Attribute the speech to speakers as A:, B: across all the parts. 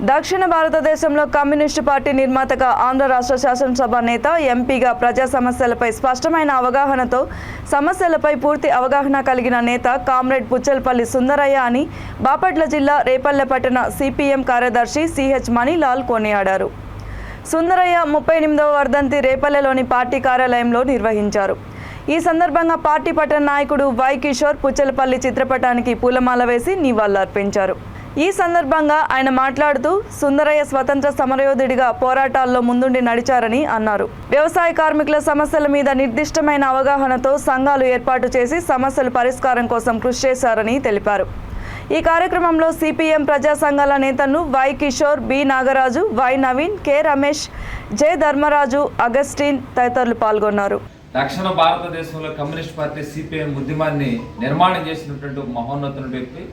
A: దక్షిణ భారతదేశంలో communist party నిర్మాతగా ఆంధ్ర రాష్ట్ర శాసనసభ నేత ఎంపీగా ప్రజా సమస్యలపై స్పష్టమైన అవగాహనతో సమస్యలపై పూర్తి అవగాహన కలిగిన నేత కామ్రేడ్ పుచ్చలపల్లి సుందరయ్య అని బాపట్ల జిల్లా రేపల్లె పట్టణ సిపిఎం కార్యదర్శి సిహెచ్ మణిలాల్ కొనియాడారు. సుందరయ్య 38వ వర్ధంతి రేపల్లెలోని పార్టీ కార్యాలయంలో నిర్వహించారు. ఈ సందర్భంగా పార్టీ పట్టణ నాయకుడు వై కిషోర్ పుచ్చలపల్లి చిత్రపటానికి పూలమాల వేసి నివాళులర్పించారు. ఈ సందర్భంగా ఆయన మాట్లాడుతూ సుందరయ్య స్వతంత్ర సమరయోధుడిగా పోరాటాల్లో ముందుండి నడిచారని అన్నారు. వ్యవసాయ కార్మికుల సమస్యల మీద నిర్దిష్టమైన అవగాహనతో సంఘాలు ఏర్పాటు చేసి సమస్యల పరిష్కారం కోసం కృషి చేశారని తెలిపారు. ఈ కార్యక్రమంలో సిపిఎం ప్రజా సంఘాల నేతలు Y Kishore, B Nagaraju, Y Naveen, K Ramesh, J Dharmaraju, Augustine తదితరులు పాల్గొన్నారు.
B: దక్షిణ భారతదేశంలో కమ్యూనిస్ట్ పార్టీ సిపిఎం ఉద్యమాన్ని నిర్మాణం చేసినటువంటి ఒక మహోన్నతుని వ్యక్తి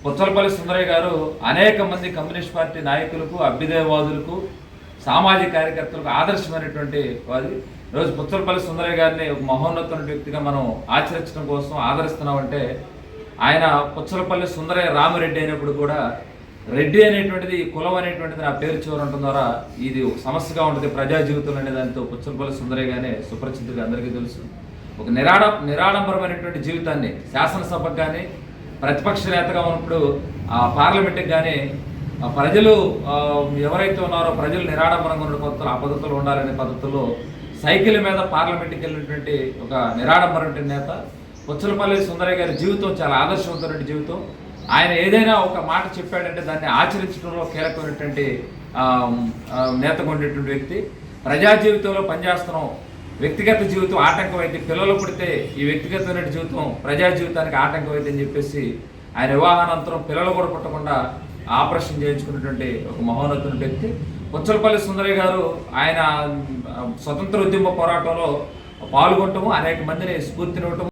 B: పుచ్చలపల్లి సుందరయ్య గారు అనేక మంది కమ్యూనిస్ట్ పార్టీ నాయకులకు, అభ్యుదయవాదులకు, సామాజిక కార్యకర్తలకు ఆదర్శమైనటువంటి వాది. ఈరోజు పుచ్చలపల్లి సుందరయ్య గారిని ఒక మహోన్నతుని వ్యక్తిగా మనం ఆచరించడం కోసం ఆదరిస్తున్నామంటే ఆయన పుచ్చలపల్లి సుందరయ్య రామిరెడ్డి అయినప్పుడు కూడా రెడ్డి అనేటువంటిది కులం అనేటువంటిది నా పేరు చివరి ఉండటం ద్వారా ఇది ఒక సమస్యగా ఉంటుంది ప్రజా జీవితంలో అనే దాంతో పుచ్చలపల్లి సుందరయ్య గానే సుపరిచితుడిగా అందరికీ తెలుసు. ఒక నిరాడంబరమైనటువంటి జీవితాన్ని శాసనసభకు కానీ ప్రతిపక్ష నేతగా ఉన్నప్పుడు పార్లమెంట్కి కానీ ప్రజలు ఎవరైతే ఉన్నారో ప్రజలు నిరాడంబరంగా ఉన్న పద్ధతులు ఆ పద్ధతులు ఉండాలనే పద్ధతుల్లో సైకిల్ మీద పార్లమెంట్కి వెళ్ళినటువంటి ఒక నిరాడంబరమైన నేత పుచ్చలపల్లి సుందరయ్య గారి జీవితం చాలా ఆదర్శవంతమైన జీవితం. ఆయన ఏదైనా ఒక మాట చెప్పాడంటే దాన్ని ఆచరించడంలో కీలకమైనటువంటి నేతగా ఉండేటువంటి వ్యక్తి. ప్రజా జీవితంలో పనిచేస్తున్నాం, వ్యక్తిగత జీవితం ఆటంకం అయితే, పిల్లలు పుడితే ఈ వ్యక్తిగతమైన జీవితం ప్రజా జీవితానికి ఆటంకం అయితే అని చెప్పేసి ఆయన వివాహానంతరం పిల్లలు కూడా పుట్టకుండా ఆపరేషన్ చేయించుకున్నటువంటి ఒక మహోన్నతుని వ్యక్తి పుచ్చలపల్లి సుందరయ్య గారు. ఆయన స్వతంత్ర ఉద్యమ పోరాటంలో పాల్గొనటము, అనేక మందిని స్ఫూర్తినివ్వటం.